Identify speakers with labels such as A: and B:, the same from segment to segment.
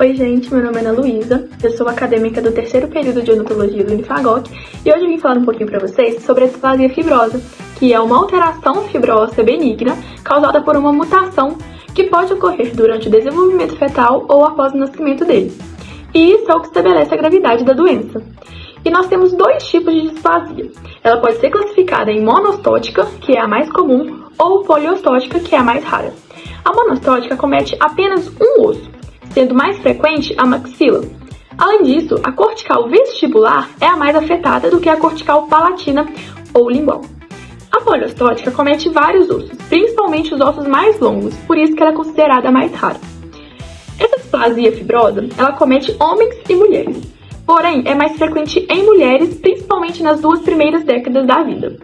A: Oi gente, meu nome é Ana Luísa, eu sou acadêmica do terceiro período de odontologia do Unifagoc e hoje eu vim falar um pouquinho para vocês sobre a displasia fibrosa, que é uma alteração fibrósea benigna causada por uma mutação que pode ocorrer durante o desenvolvimento fetal ou após o nascimento dele. E isso é o que estabelece a gravidade da doença. E nós temos dois tipos de displasia. Ela pode ser classificada em monostótica, que é a mais comum, ou poliostótica, que é a mais rara. A monostótica comete apenas um osso, sendo mais frequente a maxila. Além disso, a cortical vestibular é a mais afetada do que a cortical palatina ou lingual. A poliostótica comete vários ossos, principalmente os ossos mais longos, por isso que ela é considerada a mais rara. Essa displasia fibrosa, ela comete homens e mulheres, porém é mais frequente em mulheres, principalmente nas 2 primeiras décadas da vida.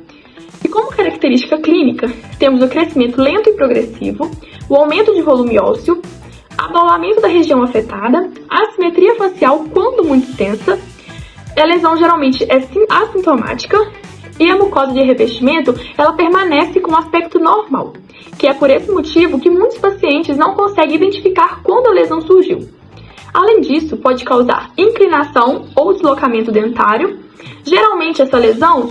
A: E como característica clínica, temos o crescimento lento e progressivo, o aumento de volume ósseo, abolamento da região afetada, assimetria facial quando muito extensa, a lesão geralmente é assintomática e a mucosa de revestimento ela permanece com aspecto normal, que é por esse motivo que muitos pacientes não conseguem identificar quando a lesão surgiu. Além disso, pode causar inclinação ou deslocamento dentário. Geralmente essa lesão,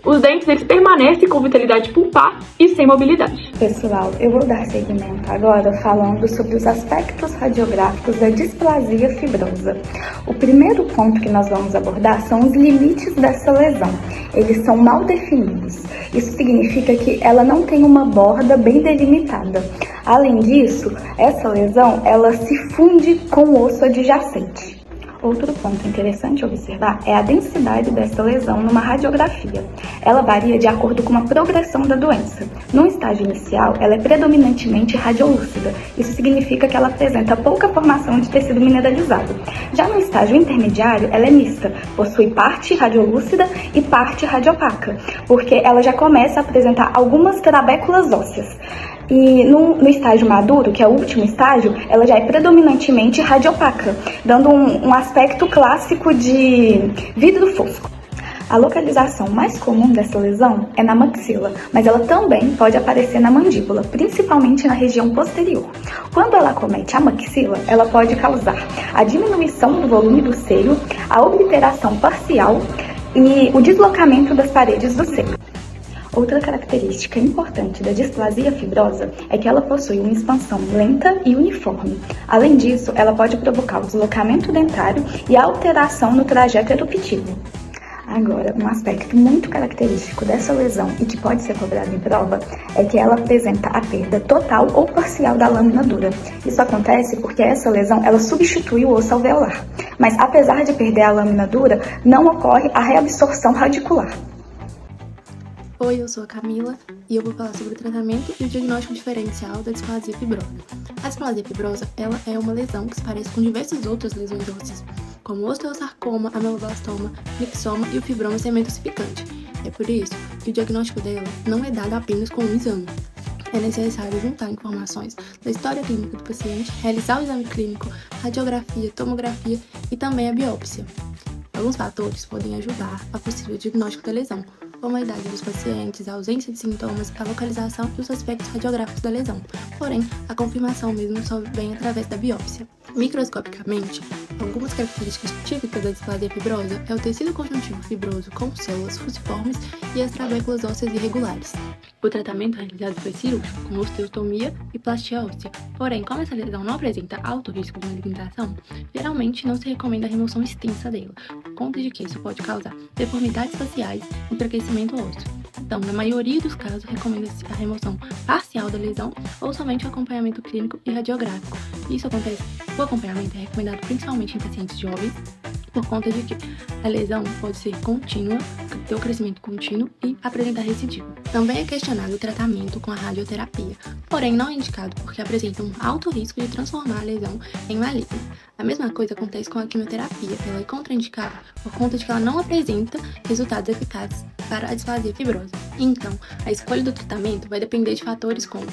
A: os dentes eles permanecem com vitalidade pulpar e sem mobilidade.
B: Pessoal, eu vou dar seguimento agora falando sobre os aspectos radiográficos da displasia fibrosa. O primeiro ponto que nós vamos abordar são os limites dessa lesão. Eles são mal definidos. Isso significa que ela não tem uma borda bem delimitada. Além disso, essa lesão ela se funde com o osso adjacente. Outro ponto interessante observar é a densidade dessa lesão numa radiografia. Ela varia de acordo com a progressão da doença. No estágio inicial, ela é predominantemente radiolúcida. Isso significa que ela apresenta pouca formação de tecido mineralizado. Já no estágio intermediário, ela é mista, possui parte radiolúcida e parte radiopaca, porque ela já começa a apresentar algumas trabéculas ósseas. E no estágio maduro, que é o último estágio, ela já é predominantemente radiopaca, dando um aspecto clássico de vidro fosco. A localização mais comum dessa lesão é na maxila, mas ela também pode aparecer na mandíbula, principalmente na região posterior. Quando ela acomete a maxila, ela pode causar a diminuição do volume do seio, a obliteração parcial e o deslocamento das paredes do seio. Outra característica importante da displasia fibrosa é que ela possui uma expansão lenta e uniforme. Além disso, ela pode provocar o deslocamento dentário e a alteração no trajeto eruptivo. Agora, um aspecto muito característico dessa lesão e que pode ser cobrado em prova é que ela apresenta a perda total ou parcial da lâmina dura. Isso acontece porque essa lesão ela substitui o osso alveolar, mas apesar de perder a lâmina dura, não ocorre a reabsorção radicular.
C: Oi, eu sou a Camila e eu vou falar sobre o tratamento e o diagnóstico diferencial da displasia fibrosa. A displasia fibrosa ela é uma lesão que se parece com diversas outras lesões ósseas, como o osteosarcoma, ameloblastoma, mixoma e o fibroma semetossificante. É por isso que o diagnóstico dela não é dado apenas com um exame. É necessário juntar informações da história clínica do paciente, realizar o exame clínico, radiografia, tomografia e também a biópsia. Alguns fatores podem ajudar a possível diagnóstico da lesão, como a idade dos pacientes, a ausência de sintomas, a localização e os aspectos radiográficos da lesão. Porém, a confirmação mesmo só vem através da biópsia. Microscopicamente, algumas características típicas da displasia fibrosa é o tecido conjuntivo fibroso com células fusiformes e as trabéculas ósseas irregulares. O tratamento realizado foi cirúrgico, com osteotomia e plastia óssea. Porém, como essa lesão não apresenta alto risco de malignização, geralmente não se recomenda a remoção extensa dela, por conta de que isso pode causar deformidades faciais e enfraquecimento ósseo. Então, na maioria dos casos, recomenda-se a remoção parcial da lesão ou somente o acompanhamento clínico e radiográfico. Isso acontece, o acompanhamento é recomendado principalmente em pacientes jovens, por conta de que a lesão pode ser contínua, ter o crescimento contínuo e apresentar recidiva. Também é questionado o tratamento com a radioterapia, porém não é indicado porque apresenta um alto risco de transformar a lesão em maligna. A mesma coisa acontece com a quimioterapia, ela é contraindicada por conta de que ela não apresenta resultados eficazes para a displasia fibrosa. Então, a escolha do tratamento vai depender de fatores como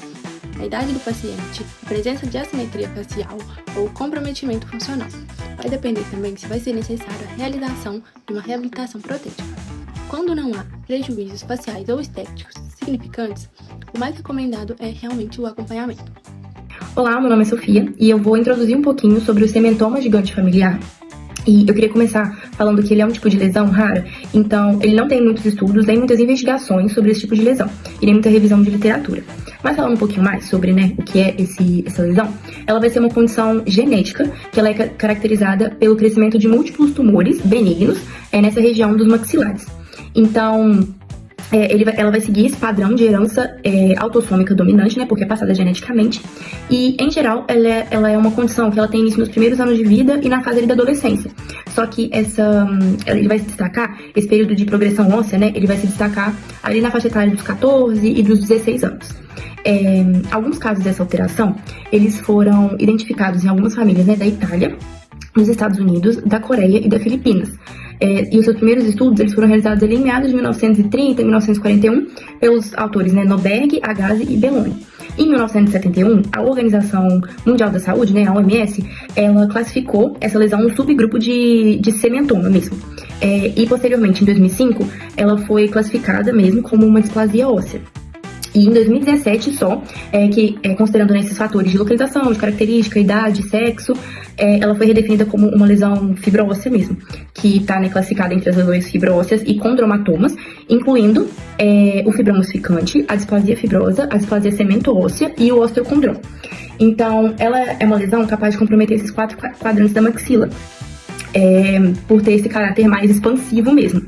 C: a idade do paciente, a presença de assimetria facial ou comprometimento funcional. Vai depender também se vai ser necessária a realização de uma reabilitação protética. Quando não há prejuízos faciais ou estéticos significantes, o mais recomendado é realmente o acompanhamento. Olá, meu nome é Sofia e eu vou introduzir um pouquinho sobre o sementoma gigante familiar. E eu queria começar falando que ele é um tipo de lesão rara, então ele não tem muitos estudos, nem muitas investigações sobre esse tipo de lesão, e nem muita revisão de literatura. Mas falando um pouquinho mais sobre, o que é essa lesão, ela vai ser uma condição genética, que ela é caracterizada pelo crescimento de múltiplos tumores benignos nessa região dos maxilares. Então, ela vai seguir esse padrão de herança autossômica dominante, porque é passada geneticamente. E, em geral, ela é uma condição que ela tem início nos primeiros anos de vida e na fase ali da adolescência. Só que ele vai se destacar, esse período de progressão óssea, ele vai se destacar ali na faixa etária dos 14 e dos 16 anos. Alguns casos dessa alteração, eles foram identificados em algumas famílias, da Itália, nos Estados Unidos, da Coreia e das Filipinas. E os seus primeiros estudos eles foram realizados ali em meados de 1930 e 1941 pelos autores Norberg, Agassi e Belloni. Em 1971, a Organização Mundial da Saúde, a OMS, ela classificou essa lesão no subgrupo de sementoma mesmo. E posteriormente, em 2005, ela foi classificada mesmo como uma displasia óssea. E em 2017 só, considerando esses fatores de localização, de característica, idade, sexo, ela foi redefinida como uma lesão fibróssea mesmo, que está classificada entre as lesões fibrósseas e condromatomas, incluindo o fibroma ossificante, a displasia fibrosa, a displasia cemento-óssea e o osteocondroma. Então, ela é uma lesão capaz de comprometer esses 4 quadrantes da maxila, por ter esse caráter mais expansivo mesmo.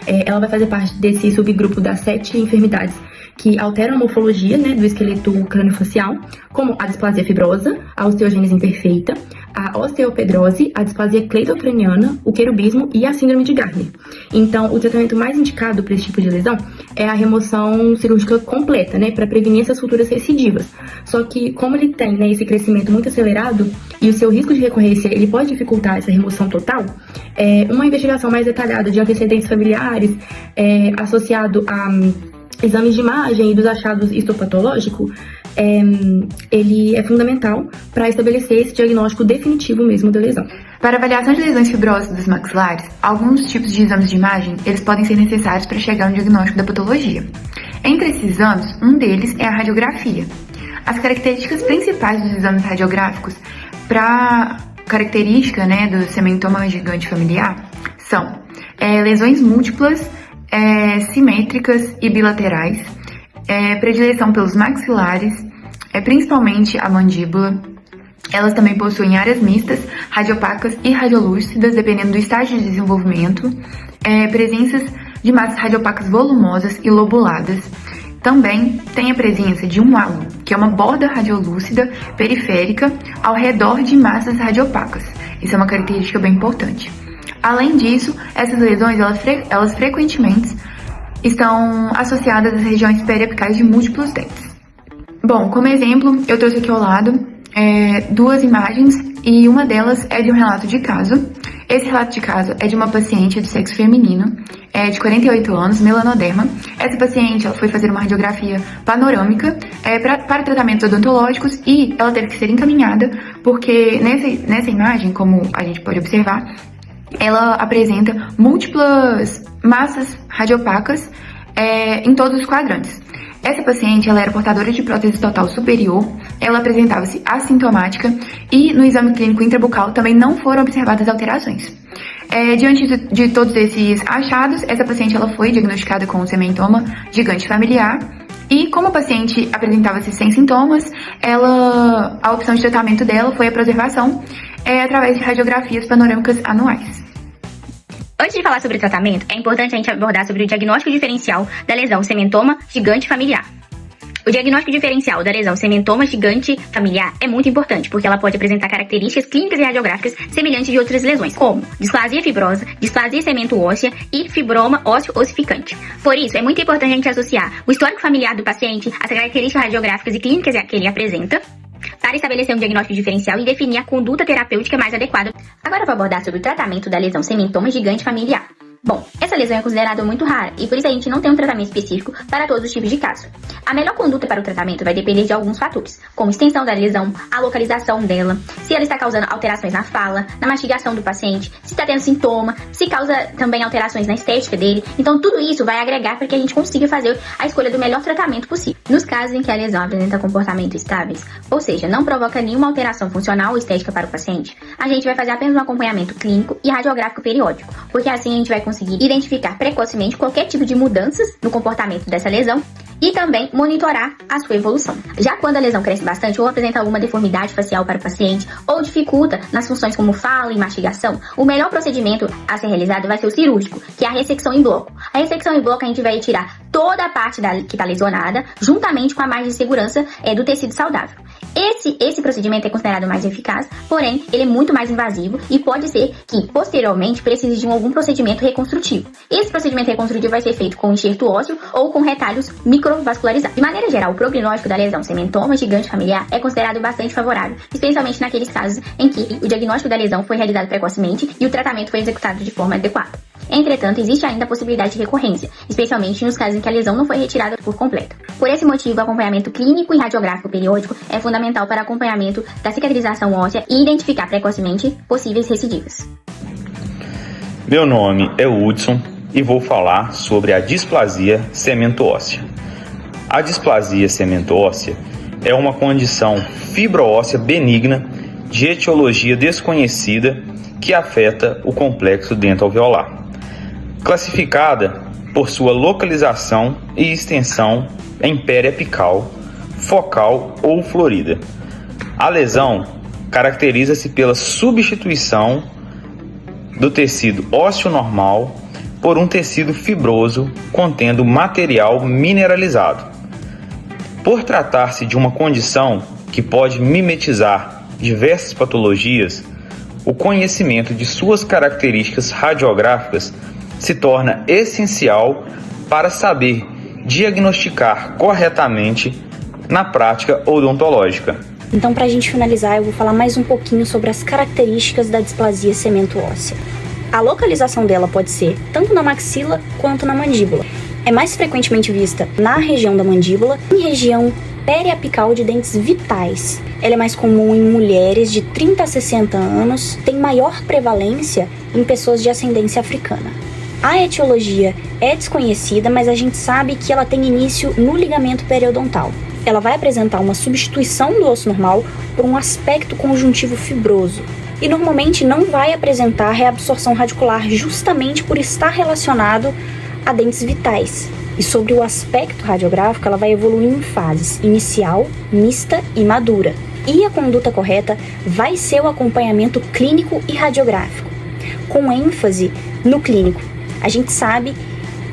C: Ela vai fazer parte desse subgrupo das 7 enfermidades que alteram a morfologia do esqueleto craniofacial, como a displasia fibrosa, a osteogênese imperfeita, a osteopedrose, a displasia cleidocraniana, o querubismo e a síndrome de Gardner. Então, o tratamento mais indicado para esse tipo de lesão é a remoção cirúrgica completa, para prevenir essas futuras recidivas. Só que, como ele tem esse crescimento muito acelerado e o seu risco de recorrência ele pode dificultar essa remoção total, uma investigação mais detalhada de antecedentes familiares, associado a exames de imagem e dos achados histopatológicos, ele é fundamental para estabelecer esse diagnóstico definitivo mesmo da lesão.
B: Para avaliação de lesões fibrosas dos maxilares, alguns tipos de exames de imagem eles podem ser necessários para chegar ao diagnóstico da patologia. Entre esses exames, um deles é a radiografia. As características principais dos exames radiográficos para característica do sementoma gigante familiar são lesões múltiplas, simétricas e bilaterais, predileção pelos maxilares, principalmente a mandíbula. Elas também possuem áreas mistas, radiopacas e radiolúcidas, dependendo do estágio de desenvolvimento, presenças de massas radiopacas volumosas e lobuladas. Também tem a presença de um halo, que é uma borda radiolúcida periférica ao redor de massas radiopacas. Isso é uma característica bem importante. Além disso, essas lesões, elas frequentemente estão associadas às regiões periapicais de múltiplos dentes. Bom, como exemplo, eu trouxe aqui ao lado 2 imagens e uma delas é de um relato de caso. Esse relato de caso é de uma paciente do sexo feminino, de 48 anos, melanoderma. Essa paciente ela foi fazer uma radiografia panorâmica para tratamentos odontológicos e ela teve que ser encaminhada porque nessa imagem, como a gente pode observar, ela apresenta múltiplas massas radiopacas em todos os quadrantes. Essa paciente ela era portadora de prótese total superior, ela apresentava-se assintomática e no exame clínico intrabucal também não foram observadas alterações. Diante de todos esses achados, essa paciente ela foi diagnosticada com um sementoma gigante familiar e como a paciente apresentava-se sem sintomas, a opção de tratamento dela foi a preservação através de radiografias panorâmicas anuais.
D: Antes de falar sobre o tratamento, é importante a gente abordar sobre o diagnóstico diferencial da lesão sementoma gigante familiar. O diagnóstico diferencial da lesão sementoma gigante familiar é muito importante, porque ela pode apresentar características clínicas e radiográficas semelhantes de outras lesões, como displasia fibrosa, displasia cemento-óssea e fibroma ósseo-ossificante. Por isso, é muito importante a gente associar o histórico familiar do paciente, as características radiográficas e clínicas que ele apresenta, para estabelecer um diagnóstico diferencial e definir a conduta terapêutica mais adequada. Agora vou abordar sobre o tratamento da lesão sementoma gigante familiar. Bom, essa lesão é considerada muito rara e por isso a gente não tem um tratamento específico para todos os tipos de casos. A melhor conduta para o tratamento vai depender de alguns fatores, como extensão da lesão, a localização dela, se ela está causando alterações na fala, na mastigação do paciente, se está tendo sintoma, se causa também alterações na estética dele. Então tudo isso vai agregar para que a gente consiga fazer a escolha do melhor tratamento possível. Nos casos em que a lesão apresenta comportamentos estáveis, ou seja, não provoca nenhuma alteração funcional ou estética para o paciente, a gente vai fazer apenas um acompanhamento clínico e radiográfico periódico, porque assim a gente vai conseguir identificar precocemente qualquer tipo de mudanças no comportamento dessa lesão e também monitorar a sua evolução. Já quando a lesão cresce bastante ou apresenta alguma deformidade facial para o paciente ou dificulta nas funções como fala e mastigação, o melhor procedimento a ser realizado vai ser o cirúrgico, que é a ressecção em bloco. A ressecção em bloco a gente vai tirar toda a parte que está lesionada, juntamente com a margem de segurança do tecido saudável. Esse procedimento é considerado mais eficaz, porém ele é muito mais invasivo e pode ser que posteriormente precise de algum procedimento reconstrutivo. Esse procedimento reconstrutivo vai ser feito com enxerto ósseo ou com retalhos microvascularizados. De maneira geral, o prognóstico da lesão sementoma gigante familiar é considerado bastante favorável, especialmente naqueles casos em que o diagnóstico da lesão foi realizado precocemente e o tratamento foi executado de forma adequada. Entretanto, existe ainda a possibilidade de recorrência, especialmente nos casos em que a lesão não foi retirada por completo. Por esse motivo, o acompanhamento clínico e radiográfico periódico é fundamental para acompanhamento da cicatrização óssea e identificar precocemente possíveis recidivas.
E: Meu nome é Hudson e vou falar sobre a displasia cemento-óssea. A displasia cemento-óssea é uma condição fibro-óssea benigna de etiologia desconhecida que afeta o complexo dento-alveolar, classificada por sua localização e extensão em periapical, focal ou florida. A lesão caracteriza-se pela substituição do tecido ósseo normal por um tecido fibroso contendo material mineralizado. Por tratar-se de uma condição que pode mimetizar diversas patologias, o conhecimento de suas características radiográficas se torna essencial para saber diagnosticar corretamente na prática odontológica.
F: Então, para a gente finalizar, eu vou falar mais um pouquinho sobre as características da displasia cemento-óssea. A localização dela pode ser tanto na maxila quanto na mandíbula. É mais frequentemente vista na região da mandíbula, em região periapical de dentes vitais. Ela é mais comum em mulheres de 30 a 60 anos, tem maior prevalência em pessoas de ascendência africana. A etiologia é desconhecida, mas a gente sabe que ela tem início no ligamento periodontal. Ela vai apresentar uma substituição do osso normal por um aspecto conjuntivo fibroso e normalmente não vai apresentar reabsorção radicular justamente por estar relacionado a dentes vitais. E sobre o aspecto radiográfico, ela vai evoluir em fases inicial, mista e madura. E a conduta correta vai ser o acompanhamento clínico e radiográfico, com ênfase no clínico. A gente sabe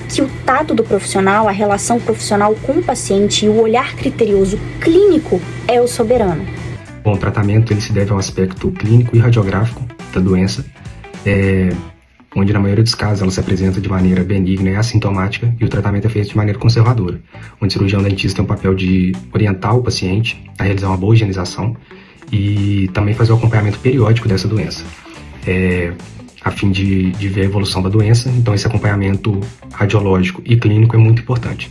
F: que o tato do profissional, a relação profissional com o paciente e o olhar criterioso clínico é o soberano.
G: Bom, o tratamento ele se deve ao aspecto clínico e radiográfico da doença, onde na maioria dos casos ela se apresenta de maneira benigna e assintomática e o tratamento é feito de maneira conservadora, onde o cirurgião dentista tem um papel de orientar o paciente a realizar uma boa higienização e também fazer o acompanhamento periódico dessa doença, a fim de ver a evolução da doença. Então esse acompanhamento radiológico e clínico é muito importante.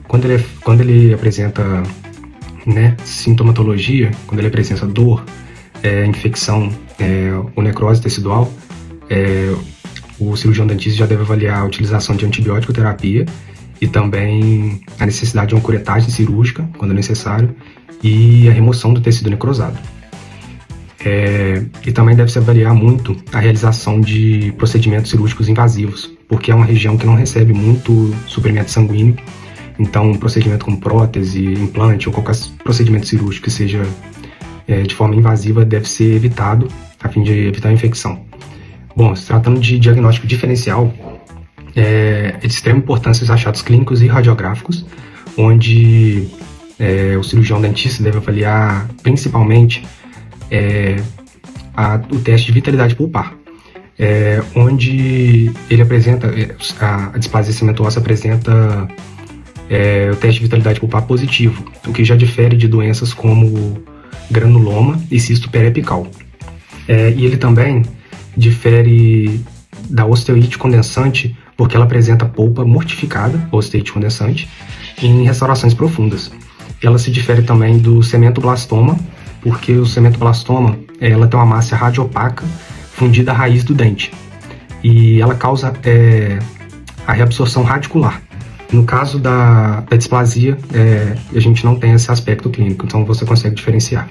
G: Quando ele apresenta sintomatologia, quando ele apresenta dor, infecção ou necrose tecidual, o cirurgião dentista já deve avaliar a utilização de antibiótico terapia e também a necessidade de uma curetagem cirúrgica, quando necessário, e a remoção do tecido necrosado. E também deve-se avaliar muito a realização de procedimentos cirúrgicos invasivos, porque é uma região que não recebe muito suprimento sanguíneo, então um procedimento como prótese, implante ou qualquer procedimento cirúrgico que seja de forma invasiva deve ser evitado, a fim de evitar a infecção. Bom, se tratando de diagnóstico diferencial, é de extrema importância os achados clínicos e radiográficos, onde o cirurgião dentista deve avaliar principalmente o teste de vitalidade pulpar, onde ele apresenta, a displasia cemento-óssea apresenta o teste de vitalidade pulpar positivo, o que já difere de doenças como granuloma e cisto periapical. E ele também difere da osteoide condensante, porque ela apresenta polpa mortificada, osteoide condensante, em restaurações profundas. Ela se difere também do cementoblastoma, porque o cementoblastoma ela tem uma massa radiopaca fundida à raiz do dente e ela causa a reabsorção radicular. No caso da displasia, a gente não tem esse aspecto clínico, então você consegue diferenciar.